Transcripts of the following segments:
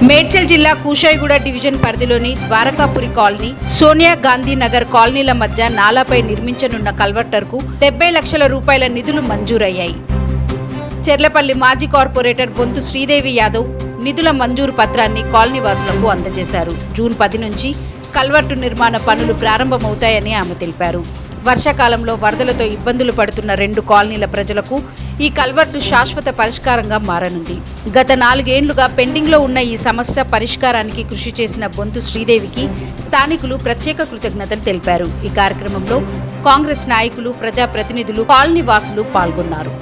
మేడ్చల్ జిల్లా కూషాయిగూడ డివిజన్ పరిధిలోని ద్వారకాపురి కాలనీ, సోనియా గాంధీ నగర్ కాలనీల మధ్య నాలాపై నిర్మించనున్న కల్వర్టర్కు 70 లక్షల రూపాయల నిధులు మంజూరయ్యాయి. చెర్లపల్లి మాజీ కార్పొరేటర్ బొంతు శ్రీదేవి యాదవ్ నిధుల మంజూరు పత్రాన్ని కాలనీవాసులకు అందజేశారు. జూన్ 10 నుంచి కల్వర్టు నిర్మాణ పనులు ప్రారంభమవుతాయని ఆమె తెలిపారు. వర్షాకాలంలో వరదలతో ఇబ్బందులు పడుతున్న 2 కాలనీల ప్రజలకు ఈ కల్వర్టు శాశ్వత పరిష్కారంగా మారనుంది. గత 4 ఏళ్లుగా పెండింగ్లో ఉన్న ఈ సమస్య పరిష్కారానికి కృషి చేసిన బొంతు శ్రీదేవికి స్థానికులు ప్రత్యేక కృతజ్ఞతలు తెలిపారు. ఈ కార్యక్రమంలో కాంగ్రెస్ నాయకులు, ప్రజాప్రతినిధులు, కాలనీ వాసులు పాల్గొన్నారు.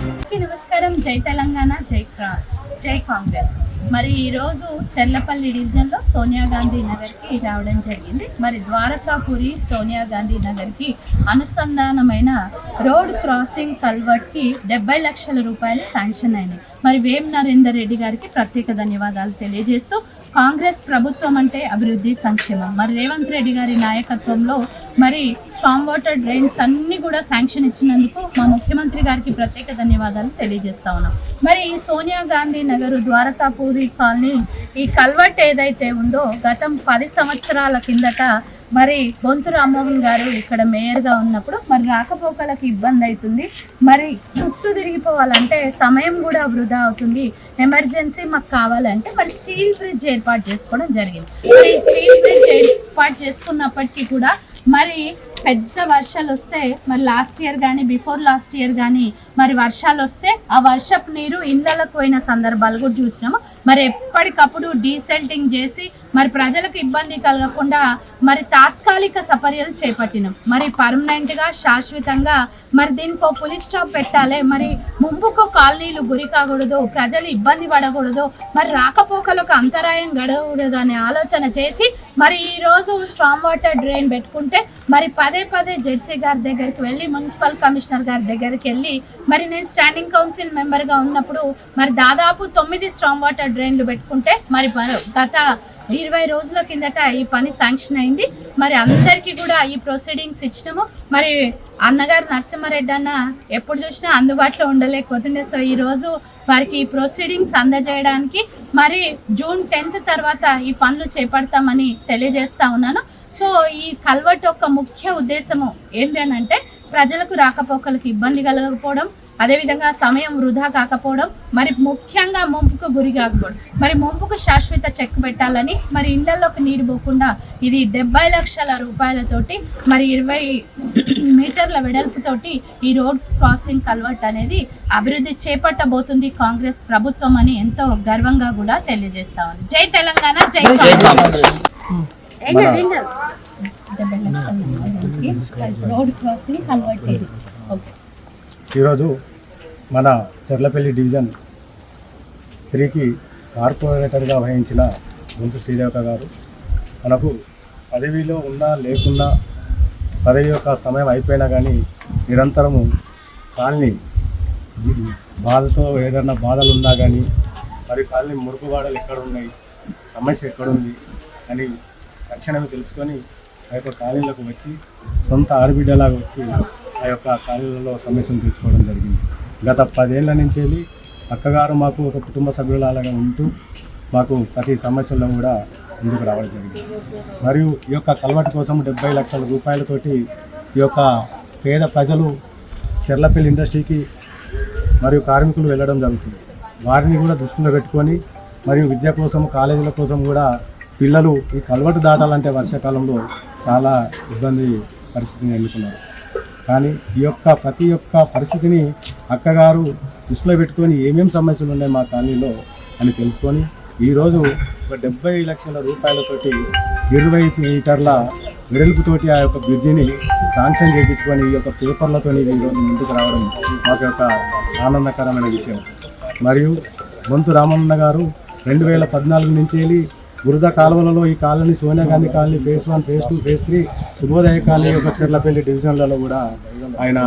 నమస్కారం. జై తెలంగాణ, జై కాంగ్రెస్. మరి ఈరోజు చెర్లపల్లి డివిజన్లో సోనియా గాంధీ నగర్కి రావడం జరిగింది. మరి ద్వారకాపురి సోనియా గాంధీ నగర్కి అనుసంధానమైన రోడ్ క్రాసింగ్ కల్వర్ట్కి 70 లక్షల రూపాయలు శాంక్షన్ అయినాయి. మరి వేం నరేందర్ రెడ్డి గారికి ప్రత్యేక ధన్యవాదాలు తెలియజేస్తూ, కాంగ్రెస్ ప్రభుత్వం అంటే అభివృద్ధి, సంక్షేమం. మరి రేవంత్ రెడ్డి గారి నాయకత్వంలో మరి స్ట్రాంగ్ వాటర్ డ్రైన్స్ అన్ని కూడా శాంక్షన్ ఇచ్చినందుకు మా ముఖ్యమంత్రి గారికి ప్రత్యేక ధన్యవాదాలు తెలియజేస్తా ఉన్నాం. మరి ఈ సోనియా గాంధీ నగర్ ద్వారకాపూరి కాలనీ ఈ కల్వర్ట్ ఏదైతే ఉందో గతం 10 సంవత్సరాల కిందట మరి బొంతు రామ్మోహన్ గారు ఇక్కడ మేయర్గా ఉన్నప్పుడు మరి రాకపోకలకు ఇబ్బంది అవుతుంది. మరి చుట్టూ తిరిగిపోవాలంటే సమయం కూడా వృధా అవుతుంది. ఎమర్జెన్సీ మాకు కావాలంటే మరి స్టీల్ బ్రిడ్జ్ ఏర్పాటు చేసుకోవడం జరిగింది. మరి స్టీల్ బ్రిడ్జ్ ఏర్పాటు చేసుకున్నప్పటికీ కూడా మరి పెద్ద వర్షాలు వస్తే మరి లాస్ట్ ఇయర్ కానీ బిఫోర్ లాస్ట్ ఇయర్ కానీ మరి వర్షాలు వస్తే ఆ వర్షపు నీరు ఇళ్లకు పోయిన సందర్భాలు కూడా చూసినాము. మరి ఎప్పటికప్పుడు డీసెల్టింగ్ చేసి మరి ప్రజలకు ఇబ్బంది కలగకుండా మరి తాత్కాలిక సపర్యలు చేపట్టినాం. మరి పర్మనెంట్గా, శాశ్వతంగా మరి దీనికి ఒక పులి స్టాప్ పెట్టాలి. మరి ముంపుకు కాలనీలు గురి కాకూడదు, ప్రజలు ఇబ్బంది పడకూడదు, మరి రాకపోకలకు అంతరాయం గడకూడదు అనే ఆలోచన చేసి మరి ఈరోజు స్ట్రాంగ్ వాటర్ డ్రైన్ పెట్టుకుంటే మరి పదే జెడ్సీ గారి దగ్గరికి వెళ్ళి, మున్సిపల్ కమిషనర్ గారి దగ్గరికి వెళ్ళి మరి నేను స్టాండింగ్ కౌన్సిల్ మెంబర్గా ఉన్నప్పుడు మరి దాదాపు 9 స్ట్రాంగ్ వాటర్ డ్రైన్లు పెట్టుకుంటే మరి గత 20 రోజుల కిందట ఈ పని శాంక్షన్ అయింది. మరి అందరికీ కూడా ఈ ప్రొసీడింగ్స్ ఇచ్చినాము. మరి అన్నగారు నరసింహారెడ్డి అన్న ఎప్పుడు చూసినా అందుబాటులో ఉండలేకపోతుండే. సో ఈరోజు వారికి ఈ ప్రొసీడింగ్స్ అందజేయడానికి మరి జూన్ 10 తర్వాత ఈ పనులు చేపడతామని తెలియజేస్తా ఉన్నాను. సో ఈ కల్వర్ట్ యొక్క ముఖ్య ఉద్దేశము ఏంటి అని అంటే ప్రజలకు రాకపోకలకు ఇబ్బంది కలగకపోవడం, అదేవిధంగా సమయం వృధా కాకపోవడం, మరి ముఖ్యంగా ముంపుకు గురి కాకపోవడం. మరి ముంపుకు శాశ్వత చెక్ పెట్టాలని మరి ఇళ్లలోకి నీరు పోకుండా ఇది 70 లక్షల రూపాయలతోటి మరి 20 మీటర్ల వెడల్పుతోటి ఈ రోడ్ క్రాసింగ్ కల్వర్ట్ అనేది అభివృద్ధి చేపట్టబోతుంది కాంగ్రెస్ ప్రభుత్వం అని ఎంతో గర్వంగా కూడా తెలియజేస్తా ఉంది. జై తెలంగాణ, జై కాంగ్రెస్. రోడ్ క్రాసింగ్ కల్వర్ట్ ఇది. ఓకే. ఈరోజు మన చెర్లపల్లి డివిజన్ 3కి కార్పొరేటర్గా వహించిన బొంతు శ్రీదేవి గారు మనకు పదవిలో ఉన్నా లేకున్నా, పదవి యొక్క సమయం అయిపోయినా కానీ నిరంతరము కాలనీ బాధతో ఏదైనా బాధలు ఉన్నా కానీ మరి కాలనీ మురుగుబాడలు ఎక్కడ ఉన్నాయి, సమస్య ఎక్కడుంది అని తక్షణమే తెలుసుకొని ఆ యొక్క కాలనీలకు వచ్చి సొంత ఆడబిడ్డలాగా వచ్చి ఆ యొక్క కాలనీలలో సమస్యను తీర్చుకోవడం జరిగింది. గత 10 ఏళ్ల నుంచి వెళ్ళి అక్కగారు మాకు ఒక కుటుంబ సభ్యులాగా ఉంటూ మాకు ప్రతి సమస్యల్లో కూడా ముందుకు రావడం జరిగింది. మరియు ఈ యొక్క కల్వర్ట్ కోసం 70 లక్షల రూపాయలతోటి ఈ యొక్క పేద ప్రజలు చెర్లపల్లి ఇండస్ట్రీకి మరియు కార్మికులు వెళ్ళడం జరుగుతుంది. వారిని కూడా దృష్టిలో పెట్టుకొని మరియు విద్య కోసం, కాలేజీల కోసం కూడా పిల్లలు ఈ కల్వర్ట్ దాటాలంటే వర్షాకాలంలో చాలా ఇబ్బంది పరిస్థితిని ఎన్నుకున్నారు. కానీ ఈ యొక్క ప్రతి ఒక్క పరిస్థితిని అక్కగారు దృష్టిలో పెట్టుకొని ఏమేమి సమస్యలు ఉన్నాయి మా కాలనీలో అని తెలుసుకొని ఈరోజు ఒక 70 లక్షల రూపాయలతోటి 20 మీటర్ల వెడల్పుతోటి ఆ యొక్క బ్రిడ్జిని శాంక్షన్ చేయించుకొని ఈ యొక్క పేపర్లతో ఈరోజు ముందుకు రావడం మాకు యొక్క ఆనందకరమైన విషయం. మరియు బొంతు రామన్న గారు 2014 నుంచి వెళ్ళి బురద కాలువలలో ఈ colony, Sonia Gandhi colony phase 1, phase 2, phase 3, Shubhodaya colony యొక్క చెర్లపల్లి డివిజన్లలో కూడా ఆయన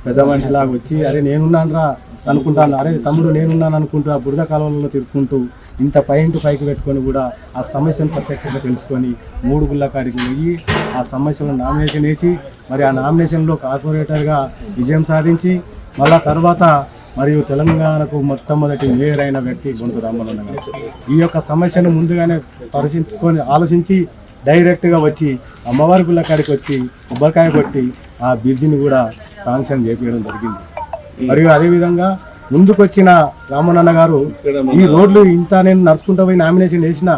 పెద్ద మనిషిలాగా వచ్చి అరే నేనున్నాను రా అనుకుంటాను, అరే తమ్ముడు నేనున్నాను అనుకుంటూ ఆ బురద కాలువలలో తిరుక్కుంటూ ఇంత పైకి పెట్టుకొని కూడా ఆ సమస్యను ప్రత్యక్షంగా తెలుసుకొని 3 గుళ్ళ కాడికి పోయి ఆ సమస్యలను నామినేషన్ వేసి మరి ఆ నామినేషన్లో కార్పొరేటర్గా విజయం సాధించి మళ్ళా తర్వాత మరియు తెలంగాణకు మొట్టమొదటి మేయర్ అయిన వ్యక్తి బొంతు రామలన్న గారు. ఈ యొక్క సమస్యను ముందుగానే ఆలోచించి డైరెక్ట్గా వచ్చి అమ్మవారి గుళ్ళ కాడికి వచ్చి కొబ్బరికాయ కొట్టి ఆ బ్రిడ్జిని కూడా శాంక్షన్ చేపించడం జరిగింది. మరియు అదేవిధంగా ముందుకొచ్చిన రామలన్న గారు ఈ రోడ్లు ఇంత నేను నడుచుకుంటూ పోయి నామినేషన్ వేసిన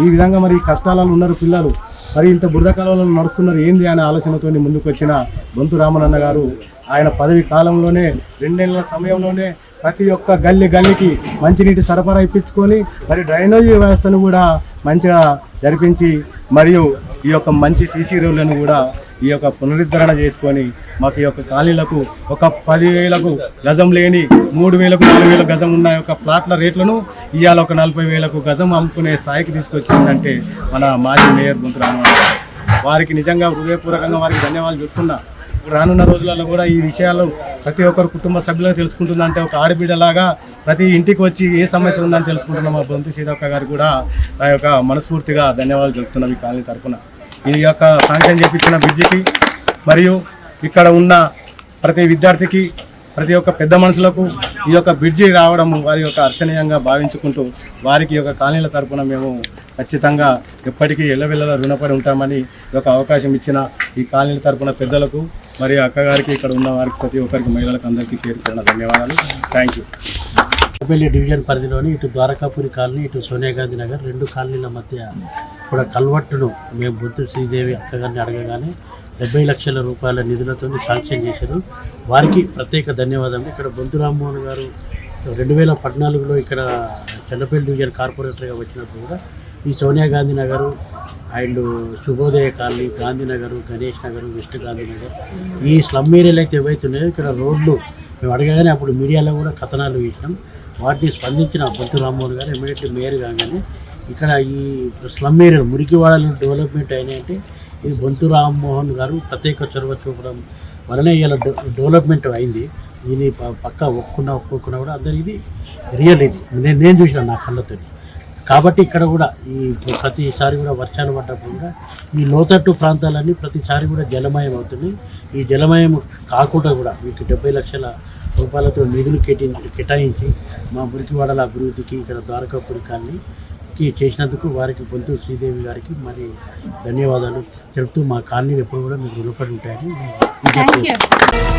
ఈ విధంగా మరి కష్టాలలో ఉన్నారు పిల్లలు, మరి ఇంత బురద కాలంలో నడుస్తున్నారు ఏంది అనే ఆలోచనతో ముందుకు వచ్చిన బొంతు రామలన్న గారు ఆయన పదవి కాలంలోనే 2 నెలల సమయంలోనే ప్రతి ఒక్క గల్లీకి మంచినీటి సరఫరా ఇప్పించుకొని మరి డ్రైనేజీ వ్యవస్థను కూడా మంచిగా జరిపించి మరియు ఈ యొక్క మంచి సీసీ రోడ్లను కూడా ఈ యొక్క పునరుద్ధరణ చేసుకొని మాకు ఈ యొక్క కాలనీలకు ఒక 10,000 గజం లేని 3,000 4,000 గజం ఉన్న యొక్క ప్లాట్ల రేట్లను ఇవాళ ఒక 40,000 గజం అమ్ముకునే స్థాయికి తీసుకొచ్చిందంటే మన మాజీ మేయర్ బొంతు రామలన్న గారు. వారికి నిజంగా హృదయపూర్వకంగా వారికి ధన్యవాదాలు చెప్తున్నా. రానున్న రోజులలో కూడా ఈ విషయాలు ప్రతి ఒక్కరు కుటుంబ సభ్యులకు తెలుసుకుంటుందంటే ఒక ఆడబిడ్డలాగా ప్రతి ఇంటికి వచ్చి ఏ సమస్య ఉందని తెలుసుకుంటున్న మా బొంతు సీతక్క గారికి కూడా నా యొక్క మనస్ఫూర్తిగా ధన్యవాదాలు చెప్తున్నాం ఈ కాలనీ తరఫున. ఈ యొక్క శాంక్షన్ చేపించిన బ్రిడ్జికి మరియు ఇక్కడ ఉన్న ప్రతి విద్యార్థికి ప్రతి ఒక్క పెద్ద మనుషులకు ఈ యొక్క బ్రిడ్జి రావడం వారి యొక్క హర్షణీయంగా భావించుకుంటూ వారికి ఈ యొక్క కాలనీల తరఫున మేము ఖచ్చితంగా ఎప్పటికీ ఎల్లవెల్లలా రుణపడి ఉంటామని ఈ యొక్క అవకాశం ఇచ్చిన ఈ కాలనీల తరఫున పెద్దలకు మరియు అక్కగారికి ఇక్కడ ఉన్న వారికి ప్రతి ఒక్కరికి మహిళలకు అందరికీ పేరుకున్న ధన్యవాదాలు. Thank you. చెర్లపల్లి డివిజన్ పరిధిలోని ఇటు ద్వారకాపురి కాలనీ ఇటు సోనియా గాంధీ నగర్ 2 కాలనీల మధ్య కూడా కల్వర్టును మేము బొంతు శ్రీదేవి అక్కగారిని అడగగానే 70 లక్షల రూపాయల నిధులతో శాంక్షన్ చేశారు. వారికి ప్రత్యేక ధన్యవాదాలు. ఇక్కడ బొంతు రామ్మోహన్ గారు 2014లో ఇక్కడ చెర్లపల్లి డివిజన్ కార్పొరేటర్గా వచ్చినప్పుడు కూడా ఈ Sonia Gandhi Nagar and Shubhodaya colony, Gandhinagar, Ganesh Nagar, west Gandhinagar ఈ స్లమ్ ఏరియాలు అయితే ఏవైతే ఉన్నాయో ఇక్కడ రోడ్లు మేము అడగగానే అప్పుడు మీడియాలో కూడా కథనాలు వేసినాం. వాటిని స్పందించిన బొంతు రామ్మోహన్ గారు ఇమీడియట్లీ మేయర్ కాగానే ఇక్కడ ఈ స్లమ్ ఏరియాలు మురికివాడలు డెవలప్మెంట్ అయినాయంటే ఇది బొంతు రామ్మోహన్ గారు ప్రత్యేక చొరవ చూపడం వలనే ఇలా డెవలప్మెంట్ అయింది. దీన్ని పక్క ఒప్పుకున్నా కూడా అందరు ఇది రియల్, ఇది నేను చూసిన నా కళ్ళతో. కాబట్టి ఇక్కడ కూడా ఈ ప్రతిసారి కూడా వర్షాలు పడ్డప్పుడు కూడా ఈ లోతట్టు ప్రాంతాలన్నీ ప్రతిసారి కూడా జలమయం అవుతుంది. ఈ జలమయం కాకుండా కూడా వీటికి 70 లక్షల రూపాయలతో నిధులు కేటాయించి మా మురికివాడల అభివృద్ధికి ఇక్కడ ద్వారకాపురి కాలనీకి చేసినందుకు వారికి బొంతు శ్రీదేవి గారికి మరి ధన్యవాదాలు తెలుపుతూ మా కాలనీలు ఎప్పుడు కూడా మీకు రుణపడి ఉంటాయని థ్యాంక్ యూ.